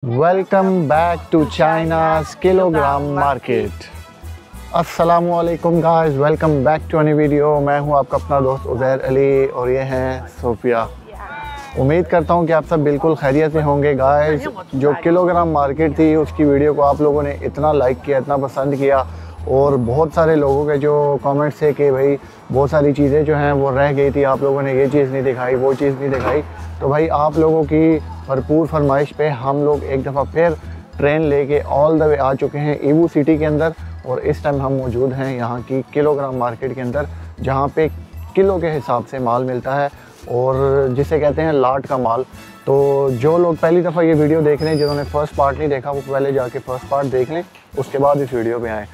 Welcome back to China's kilogram market. अस्सलामुअलैकुम guys, welcome back to अनी video. मैं हूं आपका अपना दोस्त उज़ैर अली और ये हैं सोफिया। उम्मीद करता हूं कि आप सब बिल्कुल खैरियत से होंगे। गाइस, जो किलोग्राम मार्केट थी उसकी वीडियो को आप लोगों ने इतना लाइक किया, इतना पसंद किया और बहुत सारे लोगों के जो कमेंट्स थे कि भाई बहुत सारी चीज़ें जो हैं वो रह गई थी, आप लोगों ने ये चीज़ नहीं दिखाई, वो चीज़ नहीं दिखाई। तो भाई आप लोगों की भरपूर फरमाइश पे हम लोग एक दफ़ा फिर ट्रेन लेके ऑल द वे आ चुके हैं ईवू सिटी के अंदर। और इस टाइम हम मौजूद हैं यहाँ की किलोग्राम मार्केट के अंदर, जहाँ पे किलो के हिसाब से माल मिलता है और जिसे कहते हैं लाट का माल। तो जो लोग पहली दफ़ा ये वीडियो देख रहे हैं, जिन्होंने फ़र्स्ट पार्ट नहीं देखा, वो पहले जाके फ़र्स्ट पार्ट देख लें, उसके बाद इस वीडियो पे आएँ।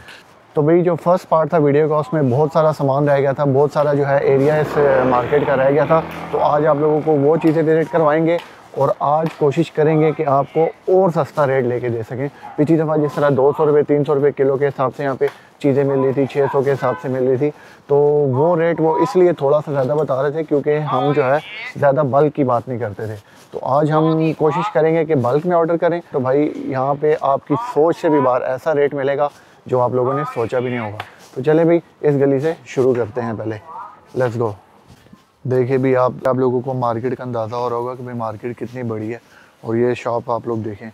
तो भाई जो फर्स्ट पार्ट था वीडियो का, उसमें बहुत सारा सामान रह गया था, बहुत सारा जो है एरिया इस मार्केट का रह गया था। तो आज आप लोगों को वो चीज़ें विजिट करवाएंगे और आज कोशिश करेंगे कि आपको और सस्ता रेट लेके दे सकें। पिछली दफ़ा जिस तरह 200 रुपये 300 रुपये किलो के हिसाब से यहाँ पे चीज़ें मिल रही थी, 600 के हिसाब से मिल रही थी, तो वो रेट वो इसलिए थोड़ा सा ज़्यादा बता रहे थे क्योंकि हम जो है ज़्यादा बल्क की बात नहीं करते थे। तो आज हम कोशिश करेंगे कि बल्क में ऑर्डर करें, तो भाई यहाँ पर आपकी सोच से भी बाहर ऐसा रेट मिलेगा जो आप लोगों ने सोचा भी नहीं होगा। तो चले भाई इस गली से शुरू करते हैं, पहले लेट्स गो। देखिए भी आप लोगों को मार्केट का अंदाज़ा हो रहा होगा कि भाई मार्केट कितनी बड़ी है। और ये शॉप आप लोग देखें,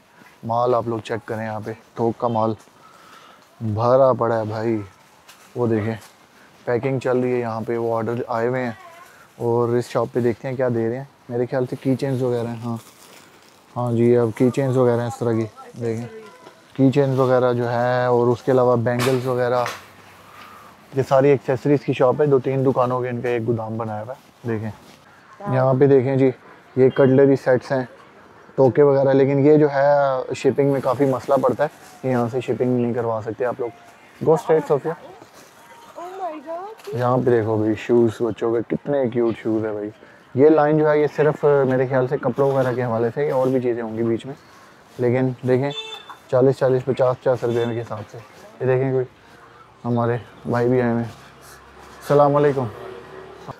माल आप लोग चेक करें, यहाँ पे थोक का माल भरा पड़ा है भाई। वो देखें पैकिंग चल रही है यहाँ पे, वो ऑर्डर आए हुए हैं। और इस शॉप पे देखते हैं क्या दे रहे हैं। मेरे ख्याल से की चेन्स वगैरह हैं। हाँ जी, अब की चेन्स वगैरह इस तरह की देखें, की चेन्स वगैरह जो है, और उसके अलावा बैंगल्स वगैरह, ये सारी एक्सेसरीज़ की शॉप है। 2-3 दुकानों के इनका एक गोदाम बनाया हुआ है। देखें यहाँ पे देखें जी, ये कटलरी सेट्स हैं, टोके वगैरह। लेकिन ये जो है शिपिंग में काफ़ी मसला पड़ता है कि यहाँ से शिपिंग नहीं करवा सकते आप लोग। Go straight Sophia. यहाँ पे देखो भाई शूज़ बच्चों के, कितने क्यूट शूज़ है भाई। ये लाइन जो है ये सिर्फ मेरे ख्याल से कपड़ों वगैरह के हवाले से, और भी चीज़ें होंगी बीच में, लेकिन देखें 40-40 50-50 रुपये के हिसाब से। ये देखें कोई हमारे भाई भी आए हैं। अस्सलाम वालेकुम।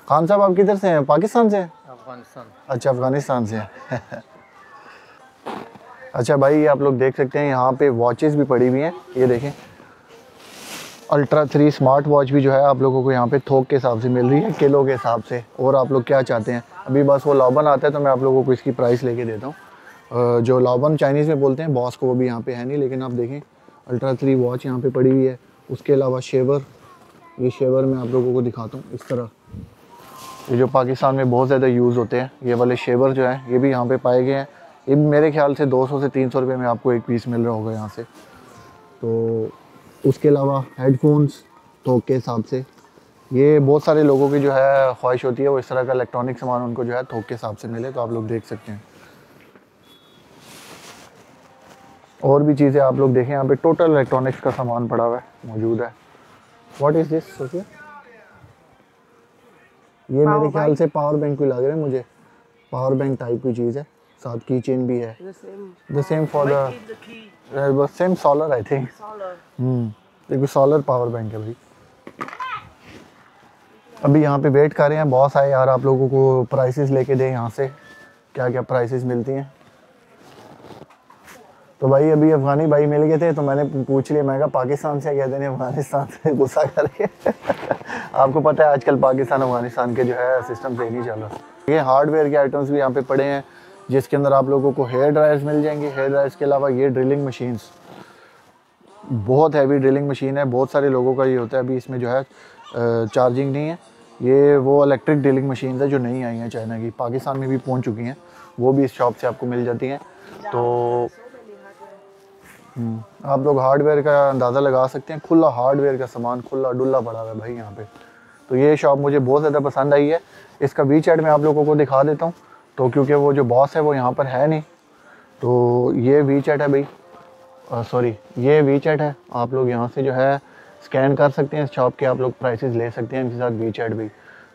खान साहब आप किधर से हैं? पाकिस्तान से हैं? अफगानिस्तान। अच्छा, अफ़गानिस्तान से हैं। अच्छा भाई, ये आप लोग देख सकते हैं यहाँ पे वॉचेस भी पड़ी हुई हैं। ये देखें अल्ट्रा 3 स्मार्ट वॉच भी जो है आप लोगों को यहाँ पे थोक के हिसाब से मिल रही है, किलो के हिसाब से। और आप लोग क्या चाहते हैं, अभी बस वो लाबन आता है तो मैं आप लोगों को इसकी प्राइस लेके देता हूँ। जो लाबन चाइनीज़ में बोलते हैं, बॉस को, वो भी यहाँ पे है नहीं। लेकिन आप देखें अल्ट्रा 3 वॉच यहाँ पे पड़ी हुई है। उसके अलावा शेवर, ये शेवर मैं आप लोगों को दिखाता हूँ इस तरह। ये जो पाकिस्तान में बहुत ज़्यादा यूज़ होते हैं, ये वाले शेवर जो हैं, ये भी यहाँ पे पाए गए हैं। ये मेरे ख्याल से 200 से 300 रुपये में आपको एक पीस मिल रहा होगा यहाँ से। तो उसके अलावा हेडफोन्स थोक के हिसाब से, ये बहुत सारे लोगों की जो है ख्वाहिश होती है वो इस तरह का इलेक्ट्रॉनिक सामान उनको जो है थोक के हिसाब से मिले, तो आप लोग देख सकते हैं। और भी चीज़ें आप लोग देखें, यहाँ पे टोटल इलेक्ट्रॉनिक्स का सामान पड़ा हुआ है, मौजूद है। What is this Sophia? ये मेरे ख्याल से पावर बैंक भी लग रहा है मुझे, पावर बैंक टाइप की चीज़ है। साथ की चेन भी है, the same for the same solar I think. देखो सोलर पावर बैंक है भाई। अभी यहाँ पे वेट कर रहे हैं, बॉस आए यार, आप लोगों को प्राइसेस लेके दें यहाँ से, क्या क्या प्राइसेस मिलती हैं। तो भाई अभी अफ़गानी भाई मिल गए थे तो मैंने पूछ लिया, मैं कहा पाकिस्तान से, कहते हैं अफ़गानिस्तान से, गुस्सा करके। आपको पता है आजकल पाकिस्तान अफ़गानिस्तान के जो है सिस्टम सही नहीं चल रहा। ये हार्डवेयर के आइटम्स भी यहाँ पे पड़े हैं, जिसके अंदर आप लोगों को हेयर ड्रायर्स मिल जाएंगे। हेयर ड्रायर्स के अलावा ये ड्रिलिंग मशीन्स, बहुत हैवी ड्रिलिंग मशीन है, बहुत सारे लोगों का ये होता है। अभी इसमें जो है चार्जिंग नहीं है, ये वो इलेक्ट्रिक ड्रिलिंग मशीन है जो नहीं आई हैं चाइना की, पाकिस्तान में भी पहुँच चुकी हैं, वो भी इस शॉप से आपको मिल जाती हैं। तो आप लोग हार्डवेयर का अंदाज़ा लगा सकते हैं, खुला हार्डवेयर का सामान खुला डुल्ला पड़ा हुआ है भाई यहाँ पे। तो ये शॉप मुझे बहुत ज़्यादा पसंद आई है। इसका वी चैट मैं आप लोगों को दिखा देता हूँ, तो क्योंकि वो जो बॉस है वो यहाँ पर है नहीं, तो ये वी चैट है भाई, सॉरी ये वी चैट है। आप लोग यहाँ से जो है स्कैन कर सकते हैं इस शॉप के, आप लोग प्राइसेस ले सकते हैं इनके साथ वी चैट भी।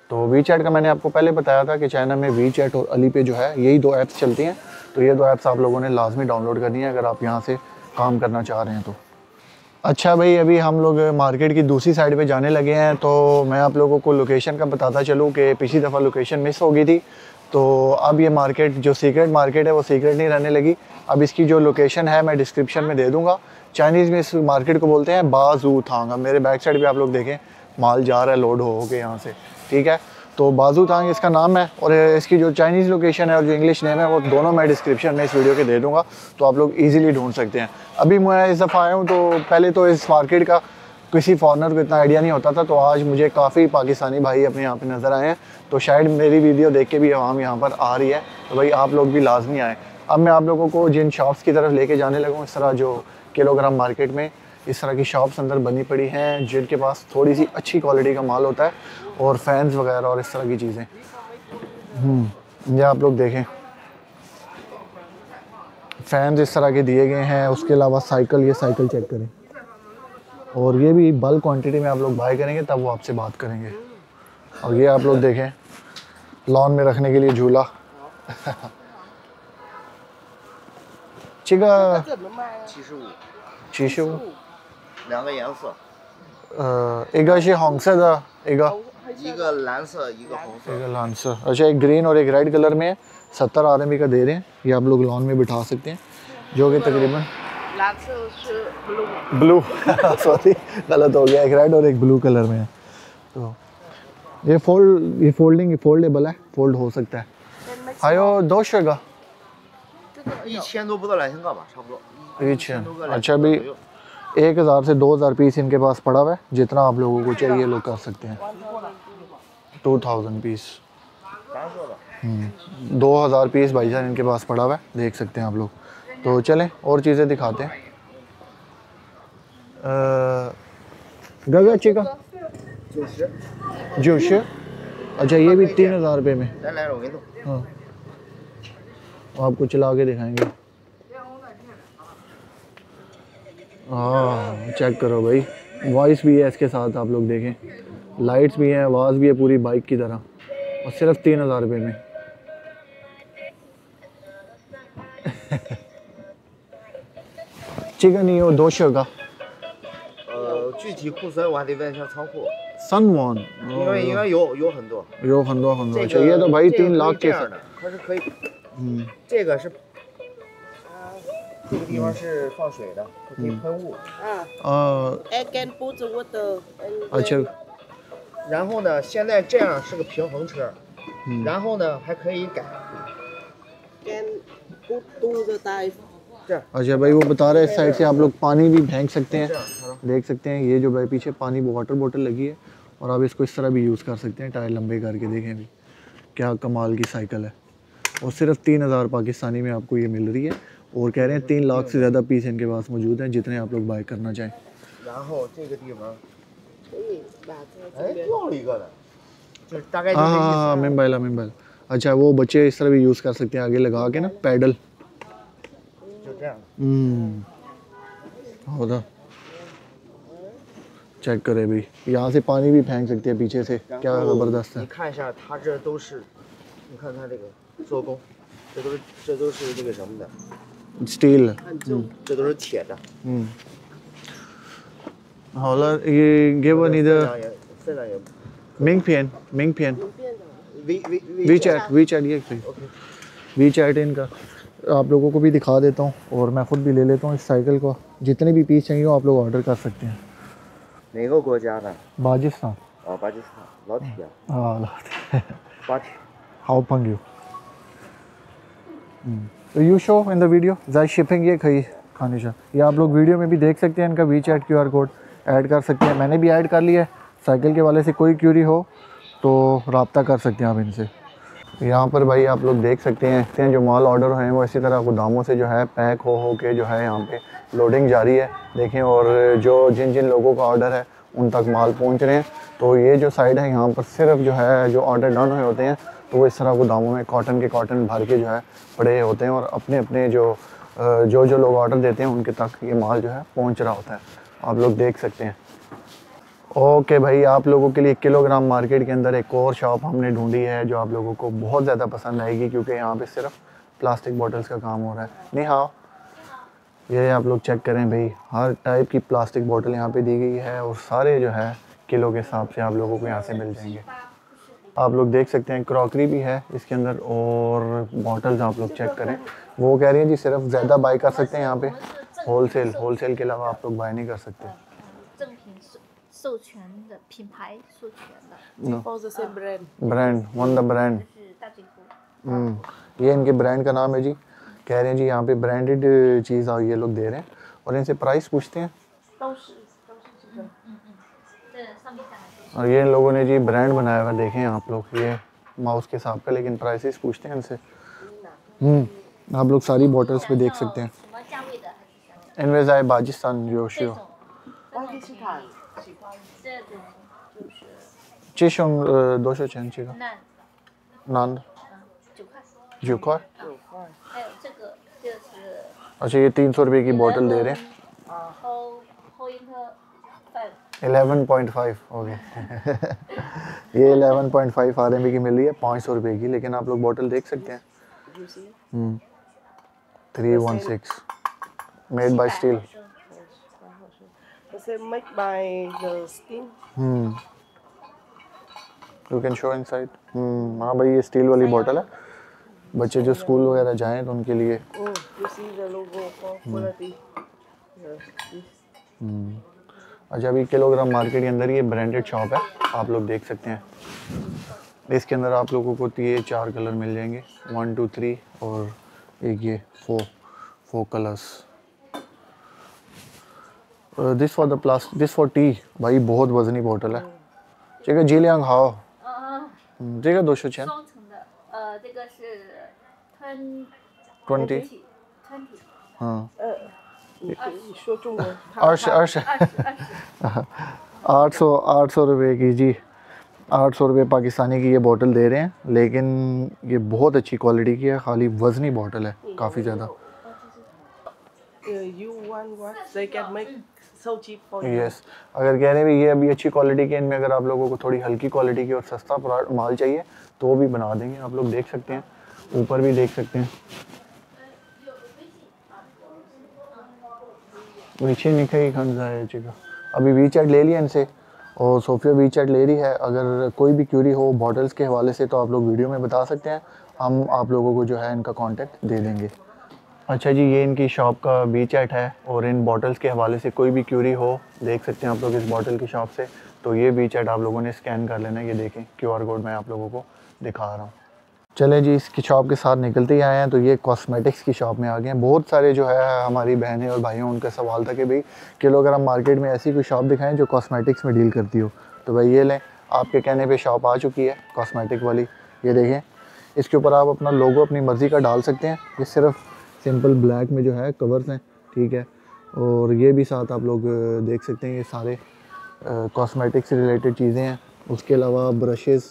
तो वी चैट का मैंने आपको पहले बताया था कि चाइना में वी चैट और अली पे जो है यही 2 ऐप्स चलती हैं। तो ये 2 ऐप्स आप लोगों ने लाजमी डाउनलोड करनी है अगर आप यहाँ से काम करना चाह रहे हैं तो। अच्छा भाई, अभी हम लोग मार्केट की दूसरी साइड पे जाने लगे हैं, तो मैं आप लोगों को लोकेशन का बताता चलूँ कि पिछली दफ़ा लोकेशन मिस हो गई थी। तो अब ये मार्केट जो सीक्रेट मार्केट है वो सीक्रेट नहीं रहने लगी। अब इसकी जो लोकेशन है मैं डिस्क्रिप्शन में दे दूँगा। चाइनीज़ में इस मार्केट को बोलते हैं बाजू थांग। अब मेरे बैक साइड भी आप लोग देखें माल जा रहा है लोड हो के यहाँ से, ठीक है। तो बाजू थांग इसका नाम है और इसकी जो चाइनीज़ लोकेशन है और जो इंग्लिश नेम है वो दोनों मैं डिस्क्रिप्शन में इस वीडियो के दे दूँगा, तो आप लोग ईजिली ढूंढ सकते हैं। अभी मैं इस दफ़ा आया हूँ तो पहले तो इस मार्केट का किसी फॉरनर को इतना आइडिया नहीं होता था, तो आज मुझे काफ़ी पाकिस्तानी भाई अपने यहाँ पे नज़र आए हैं। तो शायद मेरी वीडियो देख के भी आवाम यहाँ पर आ रही है, तो भाई आप लोग भी लाजमी आए। अब मैं आप लोगों को जिन शॉप्स की तरफ लेके जाने लगा हूँ, इस तरह जो किलोग्राम मार्केट में इस तरह की शॉप्स अंदर बनी पड़ी हैं जिनके पास थोड़ी सी अच्छी क्वालिटी का माल होता है और फैंस वगैरह और इस तरह की चीज़ें। ये आप लोग देखें फैंस इस तरह के दिए गए हैं। उसके अलावा साइकिल, ये साइकिल चेक करें, और ये भी बल्क क्वांटिटी में आप लोग बाय करेंगे तब वो आपसे बात करेंगे। और ये आप लोग देखें लॉन में रखने के लिए झूला। चिका 75两个颜色，一个是红色的，一个一个蓝色，一个红色。 एक लांसर। अच्छा एक ग्रीन और एक रेड कलर में 70 RMB का दे रहे हैं। ये आप लोग लॉन में बिठा सकते हैं, जो कि तकरीबन ब्लू सॉरी गलत हो गया, एक रेड और एक ब्लू कलर में है। तो ये फोल्डेबल है, फोल्ड हो सकता है। आयो 2शे का 1000多不到2000个吧，差不多。 अच्छा अभी 1000 से 2000 पीस इनके पास पड़ा हुआ है, जितना आप लोगों को चाहिए लोग कर सकते हैं। 2000 पीस 2000 पीस भाईजान इनके पास पड़ा हुआ है, देख सकते हैं आप लोग। तो चलें और चीज़ें दिखाते हैं। गगा चिका 90। अच्छा ये भी 3000 रुपये में। 来来，我给你弄。 हाँ आपको चला के दिखाएंगे। हाँ चेक करो भाई, वॉइस भी है इसके साथ, आप लोग देखें लाइट्स भी हैं, आवाज़ भी है पूरी बाइक की तरह, और सिर्फ 3000 रुपये में। चिकन ये 200का 具体库存我还得问一下仓库， सनवन 应该有很多。 यो खंदो खंदो। 这 अच्छा 个 ये तो भाई 3 这个可以 लाख 这 के 样的，它是可以，这个是，这个地方是放水的，它可以喷雾。 I can put the water and अच्छा 然后呢，现在这样是个平衡车，然后呢还可以改。 can put to the type. अच्छा भाई वो बता रहे हैं इस साइड से आप लोग पानी भी फेंक सकते हैं, 这样，看到？ देख सकते हैं। ये जो भाई पीछे पानी वाटर बोतल लगी है, और आप इसको इस तरह भी यूज़ कर सकते हैं, टायर लंबे करके। देखें अभी क्या कमाल की साइकिल है, और सिर्फ 3000 पाकिस्तानी में आपको ये मिल रही है, और कह रहे हैं 3 लाख से ज़्यादा पीस इनके पास मौजूद हैं, जितने आप लोग बाय करना चाहें। 然后这个地方，可以把它哎，这边掉了一个的，就是大概就 हाँ 这 हाँ 意 हाँ 思。 मिम्बाइल। अच्छा वो बच्चे इस तरह भी यूज़ कर सकते हैं, आगे लगा के ना पैडल। 就这样。 होता चेक करे भाई, यहाँ से पानी भी फेंक सकते हैं पीछे से, 然 क्या 后 ज़बरदस्त 你 है। 看一下，它这都是，你看它这个做工，这都是那个什么的， steel 很重。这都是铁的。 好了ये give me 分 the 量也分量也 名片 变的。 WeChat ये WeChat इनका आप लोगों को भी दिखा देता हूँ, और मैं खुद भी ले लेता हूँ इस साइकिल को। जितने भी पीस चाहिए हो आप लोग ऑर्डर कर सकते हैं। 哪个国家的？ बाजिस्तान 啊，巴基斯坦，老铁， हाँ 巴铁。 हाउ पंग यू तो you show in the video जाय शिपिंग ये खई खाने का, ये आप लोग वीडियो में भी देख सकते हैं। इनका WeChat QR कोड ऐड कर सकते हैं, मैंने भी ऐड कर लिया है। साइकिल के वाले से कोई क्यूरी हो तो रब्ता कर सकते हैं आप इनसे। यहाँ पर भाई आप लोग देख सकते हैं जो माल ऑर्डर हैं वो इसी तरह गोदामों से जो है पैक हो के जो है यहाँ पे लोडिंग जारी है, देखें। और जो जिन जिन लोगों का ऑर्डर है उन तक माल पहुँच रहे हैं। तो ये जो साइड है यहाँ पर सिर्फ जो है जो ऑर्डर डन हुए होते हैं तो वो इस तरह गोदामों में कॉटन भर के जो है पड़े होते हैं, और अपने अपने जो लोग ऑर्डर देते हैं उनके तक ये माल जो है पहुँच रहा होता है, आप लोग देख सकते हैं। ओके भाई, आप लोगों के लिए किलोग्राम मार्केट के अंदर एक और शॉप हमने ढूंढी है जो आप लोगों को बहुत ज़्यादा पसंद आएगी, क्योंकि यहाँ पे सिर्फ प्लास्टिक बॉटल्स का काम हो रहा है। नहीं हाँ, ये आप लोग चेक करें भाई, हर टाइप की प्लास्टिक बोतल यहाँ पे दी गई है, और सारे जो है किलो के हिसाब से आप लोगों को यहाँ से मिल जाएंगे। आप लोग देख सकते हैं क्रॉकरी भी है इसके अंदर और बॉटल्स आप लोग चेक करें। वो कह रही हैं जी सिर्फ ज़्यादा बाई कर सकते हैं यहाँ पे, होलसेल के अलावा आप लोग बाई नहीं कर सकते। 正品授权的品牌授权的， No. For the same brand. Brand one the brand. 是大嘴夫。 ये इनके ब्रांड का नाम है जी। कह रहे हैं जी यहाँ पे ब्रांडेड चीज़ ये लोग दे रहे हैं और इनसे प्राइस पूछते हैं। 都是这个。这上面下来都是。 और ये इन लोगों ने जी ब्रांड बनाया हुआ, देखें आप लोग, ये माउस के हिसाब का, लेकिन प्राइसेस पूछते हैं इनसे। आप लोग सारी बॉटल्स पे देख सकते हैं। 什么价位的？还是 इनमें जाए बाजिस्तान योशियो 巴基斯坦。这种就是 चिशों 200 钱 का 那 नान 9块， जो का। 9块。还有这个是 अच्छा ये 300 रुपये की बोतल दे रहे हैं। whole inter 5 11.5 हो गए। ये 11.5 RMB की मिल रही है 500 रुपये की, लेकिन आप लोग बोतल देख सकते हैं। You see? 316 made by steel. The same made by the skin. You can show inside. हाँ भाई ये स्टील वाली बोतल है, बच्चे जो स्कूल वगैरह जाएं तो उनके लिए। Oh, you see the logo for quality. Yes, this. अच्छा अभी किलोग्राम मार्केट के अंदर ये ब्रांडेड शॉप है, आप लोग देख सकते हैं। इसके अंदर आप लोगों को ये 4 कलर मिल जाएंगे, 1 2 3 और एक ये 4 colours. This for the plastic, this for T. भाई बहुत वजनी बोतल है। 这个剂量好。这个多少钱？ 双层的，这个是 20 20。हाँ 你可以说中文。 20 800 रुपये की जी। 800 रुपये पाकिस्तानी की ये बोतल दे रहे हैं, लेकिन ये बहुत अच्छी क्वालिटी की है, खाली वजनी बोतल है काफ़ी ज़्यादा। You want what? They can make so cheap for you. Yes अगर कह रहे हैं भी ये अभी अच्छी क्वालिटी के, इनमें अगर आप लोगों को थोड़ी हल्की क्वालिटी की और सस्ता माल चाहिए तो वो भी बना देंगे। आप लोग देख सकते हैं, ऊपर भी देख सकते हैं। नीचे निकल खान जाएगा। अभी वी चैट ले लिया इनसे और सोफिया वी चैट ले रही है। अगर कोई भी क्यूरी हो बॉटल्स के हवाले से तो आप लोग वीडियो में बता सकते हैं, हम आप लोगों को जो है इनका कांटेक्ट दे देंगे। अच्छा जी ये इनकी शॉप का वी चैट है और इन बॉटल्स के हवाले से कोई भी क्यूरी हो देख सकते हैं आप लोग इस बॉटल की शॉप से, तो ये वी चैट आप लोगों ने स्कैन कर लेना है। ये देखें QR कोड मैं आप लोगों को दिखा रहा हूँ। चलें जी इसकी शॉप के साथ निकलते ही आए हैं तो ये कॉस्मेटिक्स की शॉप में आ गए हैं। बहुत सारे जो है हमारी बहनें और भाइयों उनका सवाल था कि भाई किलोग्राम मार्केट में ऐसी कोई शॉप दिखाएं जो कॉस्मेटिक्स में डील करती हो, तो भाई ये लें, आपके कहने पे शॉप आ चुकी है कॉस्मेटिक वाली। ये देखें, इसके ऊपर आप अपना लोगो अपनी मर्ज़ी का डाल सकते हैं। ये सिर्फ सिंपल ब्लैक में जो है कवर्स हैं, ठीक है। और ये भी साथ आप लोग देख सकते हैं, ये सारे कॉस्मेटिक से रिलेटेड चीज़ें हैं। उसके अलावा ब्रशेज़,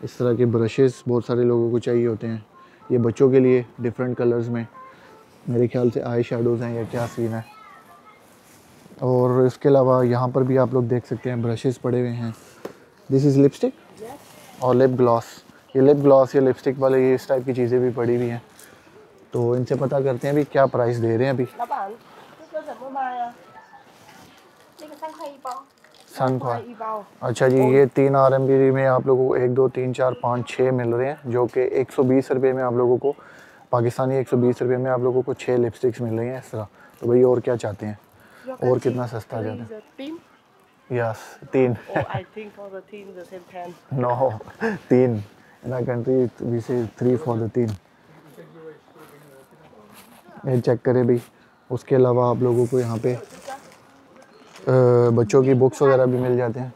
इस तरह के ब्रशेज़ बहुत सारे लोगों को चाहिए होते हैं। ये बच्चों के लिए डिफरेंट कलर्स में, मेरे ख्याल से आई शेडोज़ हैं या क्या सीन है। और इसके अलावा यहाँ पर भी आप लोग देख सकते हैं ब्रशेज़ पड़े हुए हैं। दिस इज़ लिपस्टिक और लिप ग्लॉस। ये लिप ग्लॉस या लिपस्टिक वाले ये इस टाइप की चीज़ें भी पड़ी हुई हैं, तो इनसे पता करते हैं अभी क्या प्राइस दे रहे हैं अभी। 老板，这个怎么卖啊？这个3块1包。 3 块一包。 अच्छा जी ये 3 RMB में आप लोगों को 1 2 3 4 5 6 मिल रहे हैं, जो कि 120 रुपये में आप लोगों को, पाकिस्तानी 120 रुपये में आप लोगों को 6 लिपस्टिक्स मिल रही हैं इस तरह। तो भाई और क्या चाहते हैं, और कितना सस्ता आ जाता है। Team? Yes 3 Oh, I think for the team the same 10. No 3 in our country we say 3 for the 3। ये चेक करें भाई। उसके अलावा आप लोगों को यहाँ पे बच्चों की बुक्स वगैरह भी मिल जाते हैं।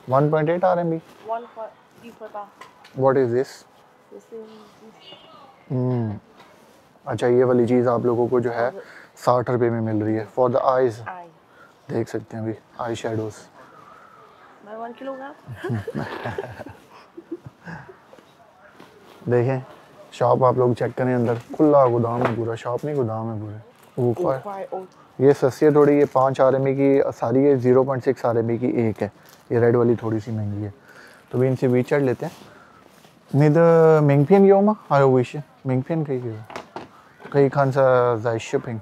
1.8 RMB। 1 块1块8。 what is this? The same. अच्छा ये वाली चीज़ आप लोगों को जो है 60 रुपये में मिल रही है फॉर द आइज़। I. देख सकते हैं अभी आई शेडोज़। Buy 1 kilogram. देखें शॉप आप लोग चेक करें, अंदर खुला गोदाम है पूरा, शॉप नहीं गोदाम है पूरे। 5 ऊपर 块哦。 ये सस्ती है थोड़ी, ये 5 RMB की सारी है, 0.6 RMB की एक है। ये रेड वाली थोड़ी सी महंगी है, तो भी इनसे वी चैट लेते हैं। Mit Mengpian Yoma, हायो विश Mengpian कई खान सा जाय शिपिंग।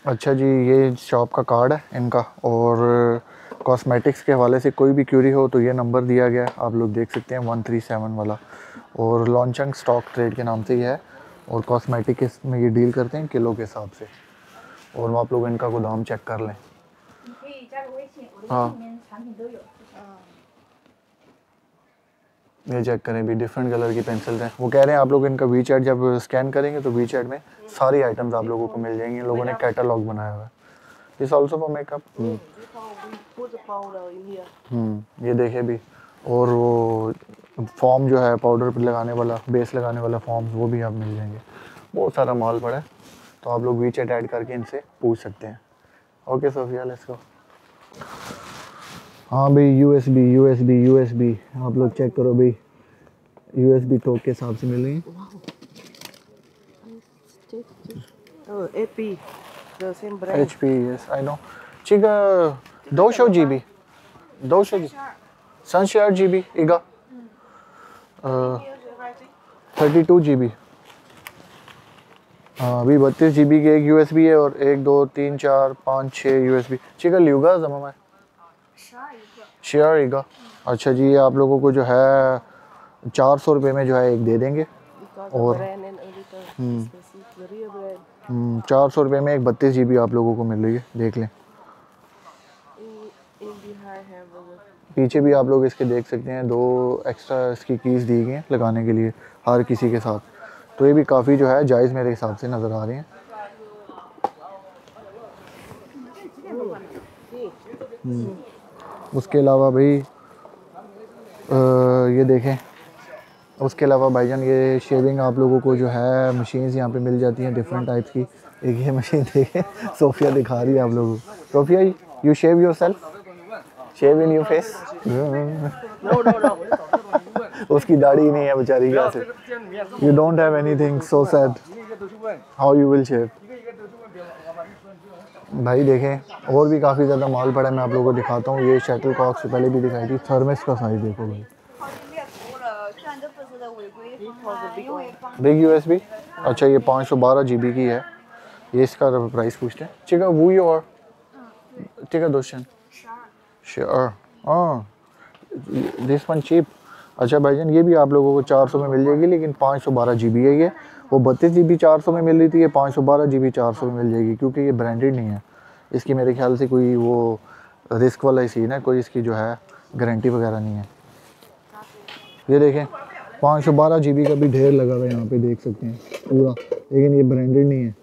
अच्छा जी ये शॉप का कार्ड है इनका, और कॉस्मेटिक्स के हवाले से कोई भी क्यूरी हो तो ये नंबर दिया गया है, आप लोग देख सकते हैं 137 वाला। और लॉन्चंग स्टॉक ट्रेड के नाम से ही है और कॉस्मेटिक में ये डील करते हैं किलो के हिसाब से। और आप लोग इनका गोदाम चेक कर लें। हाँ ये चेक करें भी, डिफरेंट कलर की पेंसिल्स हैं। वो कह रहे हैं आप लोग इनका वी चैट जब स्कैन करेंगे तो वी चैट में सारी आइटम्स आप लोगों को मिल जाएंगी। इन लोगों ने कैटलॉग बनाया हुआ है। This also for makeup. ये देखे भी। और वो फॉर्म जो है पाउडर पर लगाने वाला, बेस लगाने वाला फॉर्म्स, वो भी आप मिल जाएंगे। बहुत सारा माल पड़ा है, तो आप लोग वी चैट ऐड करके इनसे पूछ सकते हैं। Okay Sophia let's go. हाँ भाई यूएसबी आप लोग चेक करो भाई, यूएसबी टोक के हिसाब से मिल रही है। HP, the same brand. HP yes I know. Chica 200 GB 200 GB 이거 32 GB। अभी 32 GB की एक USB है और 1 2 3 4 5 6 USB। चिका ल्यूगा जमा शेयर इगा। अच्छा जी, आप लोगों को जो है 400 रुपये में जो है एक दे देंगे। और 400 रुपये में एक 32 GB आप लोगों को मिल रही है, देख लें। पीछे भी आप लोग इसके देख सकते हैं, 2 एक्स्ट्रा इसकी कीज़ दी गई हैं लगाने के लिए हर किसी के साथ। तो ये भी काफ़ी जो है जायज़ मेरे हिसाब से नज़र आ रहे हैं। उसके अलावा भाई ये देखें, उसके अलावा भाईजान ये शेविंग आप लोगों को जो है मशीन्स यहाँ पे मिल जाती हैं डिफरेंट टाइप्स की। एक ये मशीन देखें, सोफिया दिखा रही है आप लोगों को। Sophia you shave yourself, shave in your face. उसकी दाढ़ी नहीं है बेचारी, क्या से you don't have anything, so sad, how you will shave. भाई देखें और भी काफ़ी ज़्यादा माल पड़ा है, मैं आप लोगों को दिखाता हूँ। ये शटल कॉक से पहले भी दिखाई थी। थर्मस का साइज़ देखो भाई, बिग यूएसबी। अच्छा ये 512 GB की है। ये इसका प्राइस पूछते हैं। ठीक है वो और ठीक है दोस्तन श्योर दिस वन चीप। अच्छा भाईजान ये भी आप लोगों को 400 में मिल जाएगी, लेकिन 512 GB है ये। वो 32 GB 400 में मिल रही थी, ये 512 GB 400 में मिल जाएगी, क्योंकि ये ब्रांडेड नहीं है। इसकी मेरे ख्याल से कोई वो रिस्क वाला ही सीन है, कोई इसकी जो है गारंटी वगैरह नहीं है। ये देखें 512 GB का भी ढेर लगा हुआ है यहाँ पे, देख सकते हैं पूरा, लेकिन ये ब्रांडेड नहीं है,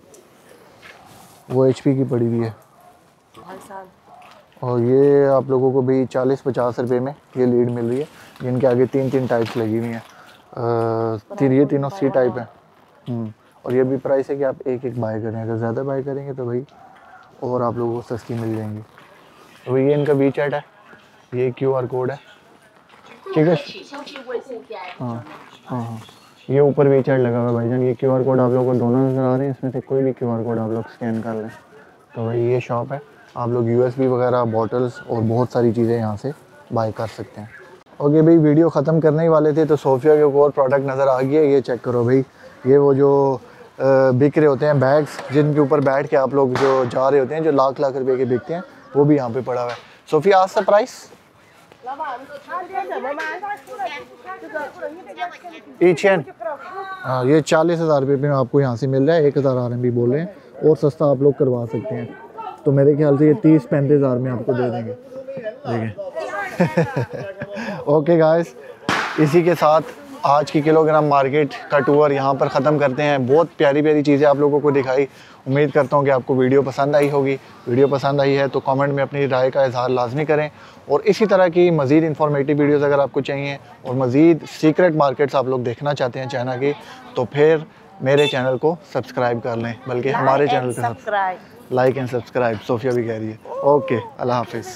वो HP की पड़ी हुई है। और ये आप लोगों को भी 40-50 रुपये में ये लीड मिल रही है, जिनके आगे 3 टाइप्स लगी हुई हैं। ये तीनों C टाइप है। और ये भी प्राइस है कि आप एक बाय करें, अगर ज़्यादा बाय करेंगे तो भाई और आप लोगों को सस्ती मिल जाएंगी। तो ये इनका वी चैट है, ये QR कोड है, ठीक है। हाँ ये ऊपर वी चैट लगा हुआ है भाईजान। ये QR कोड आप लोगों को दोनों नज़र आ रहे हैं, इसमें से कोई भी QR कोड आप लोग स्कैन कर लें। तो भाई ये शॉप है, आप लोग USB वगैरह, बॉटल्स और बहुत सारी चीज़ें यहाँ से बाय कर सकते हैं। ओके भाई वीडियो ख़त्म करने ही वाले थे, तो सोफिया के और प्रोडक्ट नज़र आ गया। ये चेक करो भाई, ये वो जो बिक रहे होते हैं बैग्स, जिनके ऊपर बैठ के आप लोग जो जा रहे होते हैं, जो लाख रुपए के बिकते हैं, वो भी यहाँ पे पड़ा हुआ है। सोफिया आज सा प्राइस ईचेन। हाँ ये 40,000 रुपये में आपको यहाँ से मिल रहा है, 1000 RMB बोल रहे हैं, और सस्ता आप लोग करवा सकते हैं। तो मेरे ख्याल से ये 30-35 हज़ार में आपको दे देंगे, देखें। ओके गाइस, इसी के साथ आज की किलोग्राम मार्केट का टूर यहाँ पर ख़त्म करते हैं। बहुत प्यारी प्यारी चीज़ें आप लोगों को दिखाई। उम्मीद करता हूँ कि आपको वीडियो पसंद आई होगी। वीडियो पसंद आई है तो कमेंट में अपनी राय का इजहार लाजमी करें, और इसी तरह की मज़ीद इन्फॉर्मेटिव वीडियोज़ अगर आपको चाहिए और मज़ीद सीक्रेट मार्केट्स आप लोग देखना चाहते हैं चाइना की, तो फिर मेरे चैनल को सब्सक्राइब कर लें, बल्कि हमारे चैनल पर लाइक एंड सब्सक्राइब सोफिया भी कह रही है। ओके अल्लाह हाफिज़।